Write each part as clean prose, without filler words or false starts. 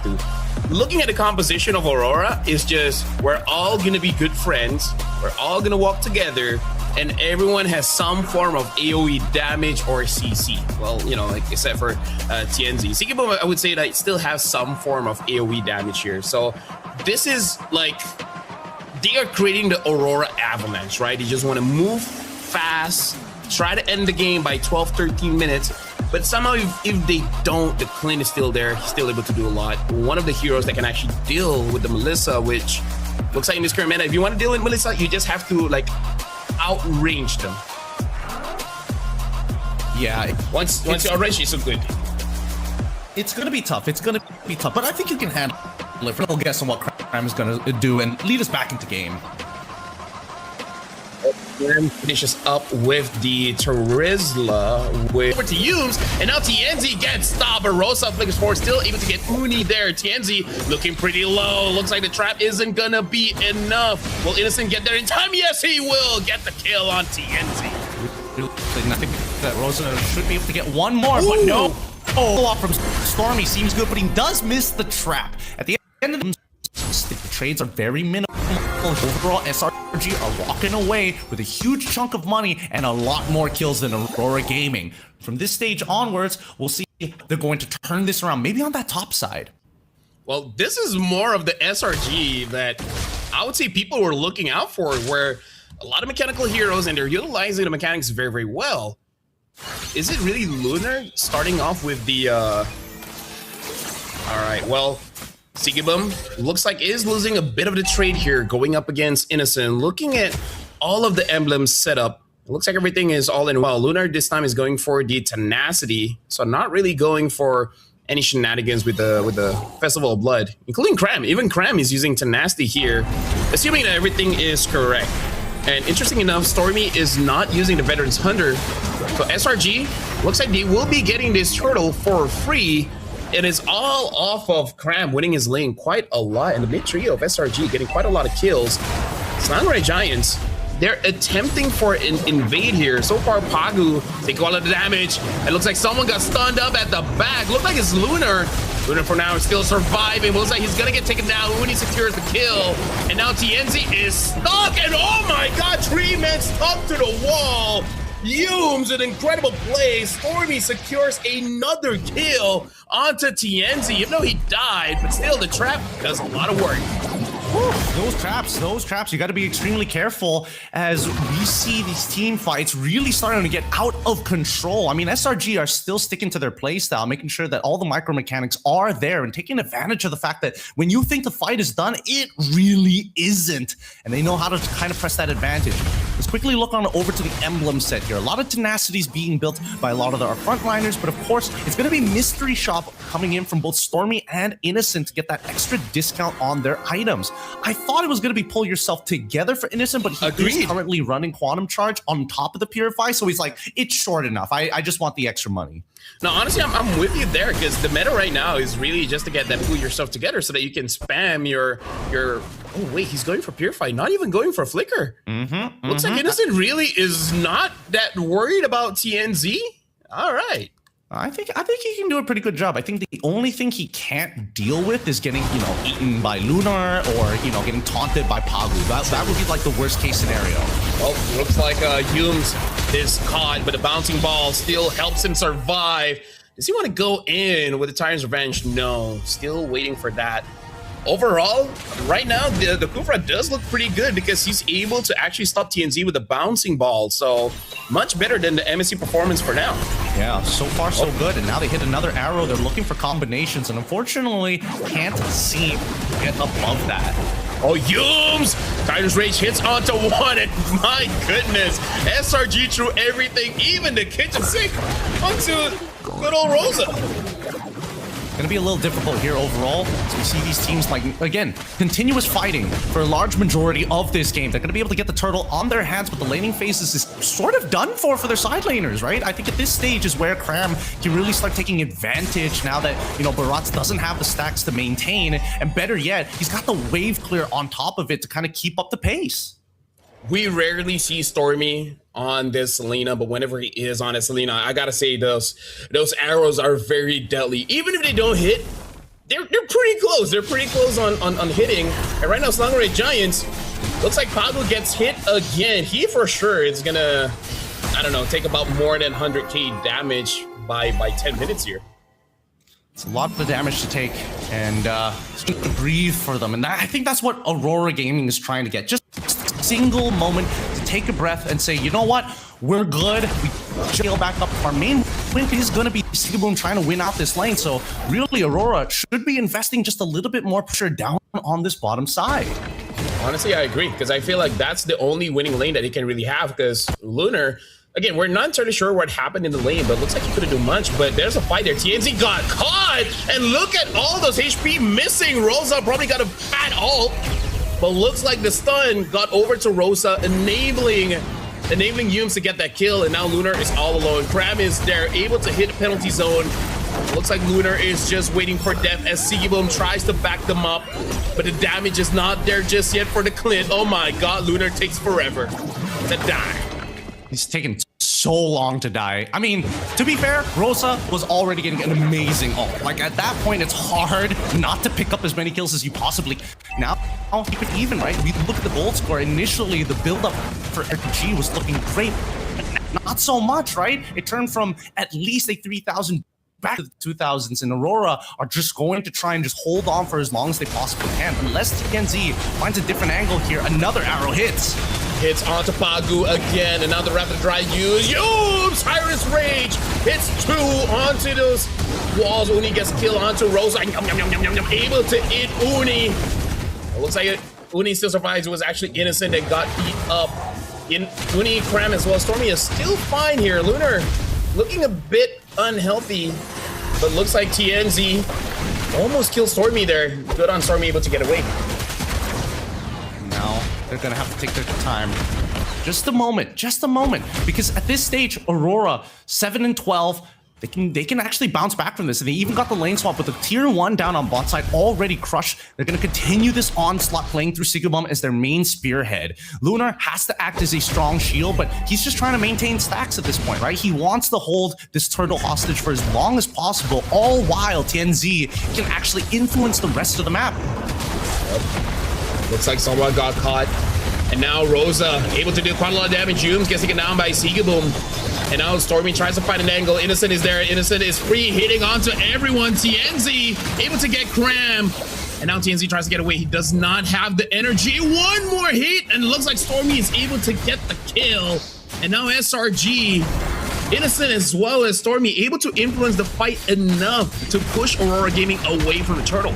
to. Looking at the composition of Aurora is just, we're all going to be good friends. We're all going to walk together. And everyone has some form of AoE damage or CC. Well, you know, like except for TNZ. Sikibo, I would say that still has some form of AoE damage here. So this is like, they are creating the Aurora Avalanche, right? They just want to move fast, try to end the game by 12, 13 minutes. But somehow if they don't, the Clint is still there. He's still able to do a lot. One of the heroes that can actually deal with the Melissa, which looks like in this current meta, if you want to deal with Melissa, you just have to like outrange them. Yeah. Once you outrange, it's so good. It's going to be tough. It's going to be tough. But I think you can handle it. We'll guess on what Cram is going to do and lead us back into game. Cram finishes up with the Terizla over to Yumes, and now TNZ gets stopped. Rosa flickers forward, still able to get Uni there. TNZ looking pretty low. Looks like the trap isn't gonna be enough. Will Innocent get there in time? Yes, he will get the kill on TNZ. I think that Rosa should be able to get one more, but no. Oh, off from Stormy seems good, but he does miss the trap. At the end of the trades are very minimal. Overall, SRG are walking away with a huge chunk of money and a lot more kills than Aurora Gaming. From this stage onwards, we'll see if they're going to turn this around, maybe on that top side. Well, this is more of the SRG that I would say people were looking out for, where a lot of mechanical heroes and they're utilizing the mechanics very, very well. Is it really Lunar starting off with the all right, well, Sigibum looks like is losing a bit of the trade here, going up against Innocent. Looking at all of the emblems set up, it looks like everything is all in well. Lunar this time is going for the tenacity, so not really going for any shenanigans with the Festival of Blood, including Cram. Even Cram is using tenacity here, assuming that everything is correct. And interesting enough, Stormy is not using the Veterans Hunter. So SRG looks like they will be getting this turtle for free. It is all off of Cram winning his lane quite a lot, and the mid trio of SRG getting quite a lot of kills. Selangor Giants, they're attempting for an invade here. So far, Pagu take all of the damage. It looks like someone got stunned up at the back. Look like it's Lunar. Lunar for now is still surviving. Looks like he's gonna get taken down. Uni secures the kill. And now TNZ is stuck. And oh my god, 3 men stuck to the wall. Yumes, an incredible play. Stormy secures another kill onto TNZ. Even though he died, but still the trap does a lot of work. Those traps, you got to be extremely careful as we see these team fights really starting to get out of control. I mean, SRG are still sticking to their play style, making sure that all the micro mechanics are there and taking advantage of the fact that when you think the fight is done, it really isn't. And they know how to kind of press that advantage. Let's quickly look on over to the emblem set here. A lot of tenacity is being built by a lot of our frontliners, but of course, it's going to be Mystery Shop coming in from both Stormy and Innocent to get that extra discount on their items. I thought it was going to be pull yourself together for Innocent, but he is currently running Quantum Charge on top of the Purify, so he's like, it's short enough. I just want the extra money. No, honestly, I'm with you there, because the meta right now is really just to get that pull yourself together so that you can spam your. Oh wait, he's going for Purify, not even going for Flicker. Looks like Innocent really is not that worried about TNZ. All right. I think he can do a pretty good job. I think the only thing he can't deal with is getting, eaten by Lunar or, getting taunted by Pagu. That would be like the worst case scenario. Well, looks like Yumes is caught, but the bouncing ball still helps him survive. Does he want to go in with the Tyrant's Revenge? No, still waiting for that. Overall, right now, the Kufra does look pretty good because he's able to actually stop TNZ with a bouncing ball. So much better than the MSC performance for now. Yeah, so far so good. And now they hit another arrow. They're looking for combinations and unfortunately can't seem to get above that. Oh, Yumes! Tiger's Rage hits onto one, and my goodness, SRG threw everything, even the kitchen sink, onto good old Rosa. Going to be a little difficult here overall. So we see these teams, like, again, continuous fighting for a large majority of this game. They're going to be able to get the turtle on their hands, but the laning phases is sort of done for their side laners, right? I think at this stage is where Cram can really start taking advantage now that, Baratz doesn't have the stacks to maintain. And better yet, he's got the wave clear on top of it to kind of keep up the pace. We rarely see Stormy on this Selena, but whenever he is on a Selena, I gotta say those arrows are very deadly. Even if they don't hit, They're pretty close. They're pretty close on hitting. And right now, Selangor Giants looks like Pago gets hit again. He for sure is gonna, I don't know, take about more than 100k damage by 10 minutes here. It's a lot of the damage to take, and it's just to breathe for them. And I think that's what Aurora Gaming is trying to get. Just a single moment to take a breath and say, you know what? We're good. We scale back up. Our main win is going to be Sigaboom trying to win out this lane. So really, Aurora should be investing just a little bit more pressure down on this bottom side. Honestly, I agree, because I feel like that's the only winning lane that he can really have, because Lunar, again, we're not entirely sure what happened in the lane, but looks like he couldn't do much. But there's a fight there. TNZ got caught, and look at all those HP missing. Rosa probably got a fat ult, but looks like the stun got over to Rosa, enabling Yums to get that kill, and now Lunar is all alone. Cram is there, able to hit the penalty zone. Looks like Lunar is just waiting for death as Sigaboom tries to back them up, but the damage is not there just yet for the Clint. Oh my god, Lunar takes forever to die. He's taken so long to die. I mean, to be fair, Rosa was already getting an amazing ult. Like, at that point, it's hard not to pick up as many kills as you possibly can. Now, keep it even, right? We look at the gold score. Initially, the build-up for RPG was looking great, but not so much, right? It turned from at least a 3,000 back to the 2000s, and Aurora are just going to try and just hold on for as long as they possibly can. Unless TNZ finds a different angle here, another arrow hits. Hits onto Pagu again, and now the rapid dry use. Tyrant's Rage hits 2 onto those walls. Uni gets killed onto Rosa. Able to hit Uni. It looks like Uni still survives. It was actually Innocent that got beat up. Uni, Cram as well. Stormy is still fine here. Lunar looking a bit unhealthy, but looks like TNZ almost killed Stormy there. Good on Stormy, able to get away. Now they're gonna have to take their time. Just a moment, because at this stage, Aurora 7 and 12. They can actually bounce back from this, and they even got the lane swap with the tier 1 down on bot side already crushed. They're going to continue this onslaught playing through Sigaboom as their main spearhead. Lunar has to act as a strong shield, but he's just trying to maintain stacks at this point, right? He wants to hold this turtle hostage for as long as possible, all while TNZ can actually influence the rest of the map. Yep. Looks like someone got caught, and now Rosa able to do quite a lot of damage. Yums gets taken down by Sigaboom. And now Stormy tries to find an angle. Innocent is there. Innocent is free, hitting onto everyone. TNZ able to get Cram. And now TNZ tries to get away. He does not have the energy. One more hit, and it looks like Stormy is able to get the kill. And now SRG, Innocent as well as Stormy, able to influence the fight enough to push Aurora Gaming away from the turtle.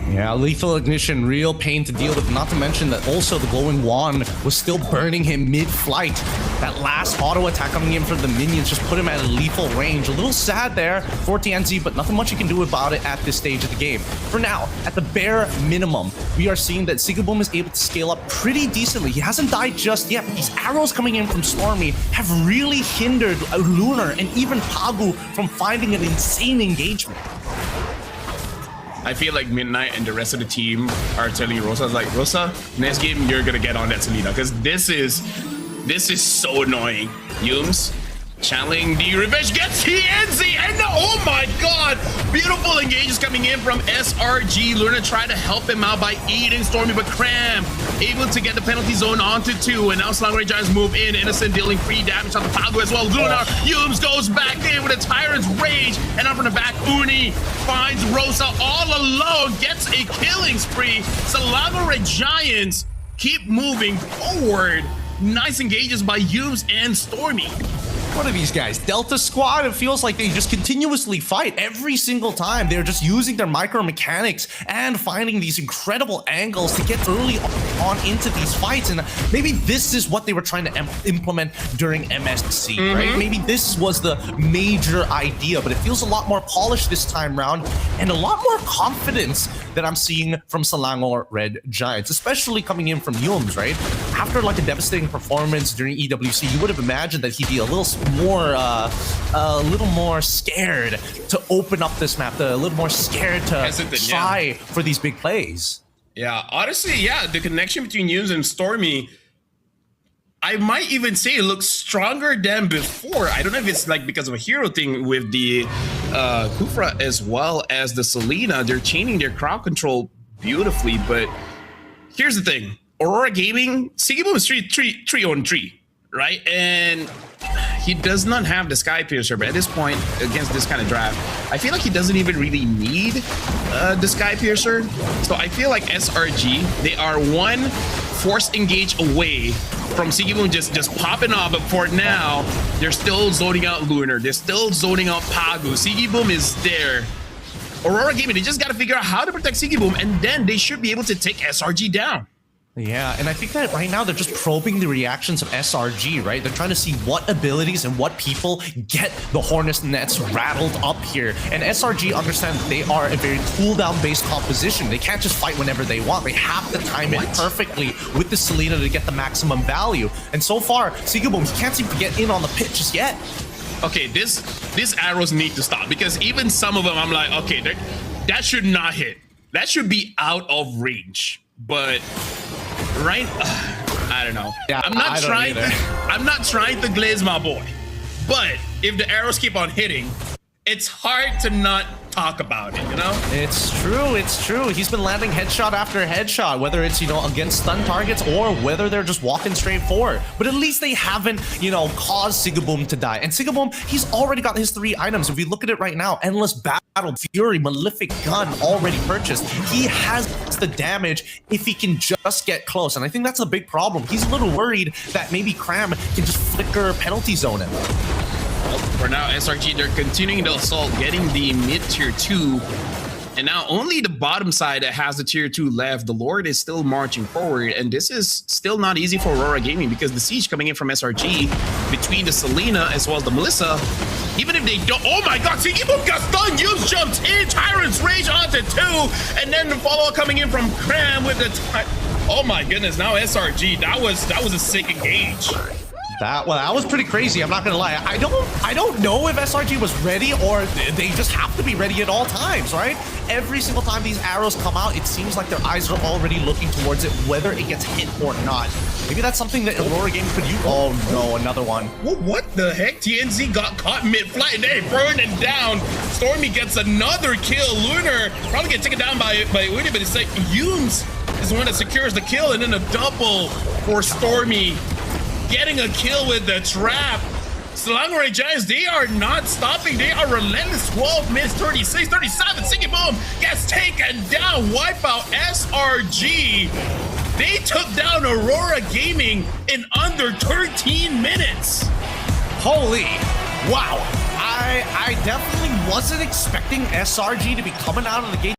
Yeah, lethal ignition, real pain to deal with. Not to mention that also the glowing wand was still burning him mid-flight. That last auto attack coming in from the minions just put him at a lethal range. A little sad there for TNZ, but nothing much you can do about it at this stage of the game. For now, at the bare minimum, we are seeing that Sigaboom is able to scale up pretty decently. He hasn't died just yet. These arrows coming in from Stormy have really hindered Lunar and even Pagu from finding an insane engagement. I feel like Midnight and the rest of the team are telling Rosa, like, Rosa, next game you're gonna get on that Selena, because this is so annoying. Yums channeling the revenge, gets TNZ, and oh my god, beautiful engages coming in from SRG. Luna tried to help him out by eating Stormy, but Cram able to get the penalty zone onto 2, and now Selangor Giants move in. Innocent dealing free damage on the Pago as well. Luna, Yums goes back in with a Tyrant's Rage, and up from the back, Uni finds Rosa all alone, gets a killing spree. Selangor Giants keep moving forward. Nice engages by Yums and Stormy. What are these guys? Delta Squad? It feels like they just continuously fight every single time. They're just using their micro mechanics and finding these incredible angles to get early on into these fights. And maybe this is what they were trying to implement during MSC, right? Maybe this was the major idea, but it feels a lot more polished this time around and a lot more confidence that I'm seeing from Selangor Red Giants, especially coming in from Yums, right? After like a devastating performance during EWC, you would have imagined that he'd be a little more scared to open up this map, a little more scared to try for these big plays. Yeah, honestly, yeah, the connection between Yums and Stormy, I might even say it looks stronger than before. I don't know if it's like because of a hero thing with the Kufra as well as the Selena. They're chaining their crowd control beautifully, but here's the thing. Aurora Gaming, Sigibum is 3-on-3, right? And he does not have the Sky Piercer, but at this point, against this kind of draft, I feel like he doesn't even really need the Sky Piercer. So I feel like SRG, they are one forced engage away from Sigibum just popping off, but for now, they're still zoning out Lunar. They're still zoning out Pagu. Sigibum is there. Aurora Gaming, they just got to figure out how to protect Sigibum, and then they should be able to take SRG down. Yeah, and I think that right now they're just probing the reactions of SRG, right? They're trying to see what abilities and what people get the Hornet's nets rattled up here. And SRG understand that they are a very cooldown-based composition. They can't just fight whenever they want. They have to time it perfectly with the Selena to get the maximum value. And so far, Sigibum, he can't seem to get in on the pit just yet. Okay, these arrows need to stop, because even some of them, I'm like, okay, that should not hit. That should be out of range. But right, I don't know. Yeah, I'm not trying to glaze my boy, but if the arrows keep on hitting, it's hard to not talk about it, you know? It's true. He's been landing headshot after headshot, whether it's, you know, against stun targets or whether they're just walking straight forward. But at least they haven't, you know, caused Sigibum to die. And Sigibum, he's already got his 3 items. If we look at it right now, Endless Battle, Fury, Malefic Gun already purchased. He has the damage if he can just get close. And I think that's a big problem. He's a little worried that maybe Cram can just flicker penalty zone him. Well, for now, SRG, they're continuing the assault, getting the mid tier 2. And now only the bottom side that has the tier 2 left. The Lord is still marching forward. And this is still not easy for Aurora Gaming, because the siege coming in from SRG between the Selena as well as the Melissa. Even if they don't, oh my god, Sigibum got stunned, Yums jumped in, Tyrant's Rage onto 2, and then the follow-up coming in from Cram with the, oh my goodness, now SRG, that was a sick engage. That was pretty crazy. I'm not gonna lie. I don't know if SRG was ready, or they just have to be ready at all times, right? Every single time these arrows come out, it seems like their eyes are already looking towards it, whether it gets hit or not. Maybe that's something that Aurora Gaming could use. Oh no, another one. What the heck? TNZ got caught mid-flight and they burned it down. Stormy gets another kill. Lunar probably get taken down by Winnie, but it's like Yums is the one that secures the kill, and then a double for Stormy. Getting a kill with the trap. Selangor Giants, they are not stopping. They are relentless. 12 minutes, 36, 37. Sigibum gets taken down. Wipeout SRG. They took down Aurora Gaming in under 13 minutes. Holy, wow. I definitely wasn't expecting SRG to be coming out of the gate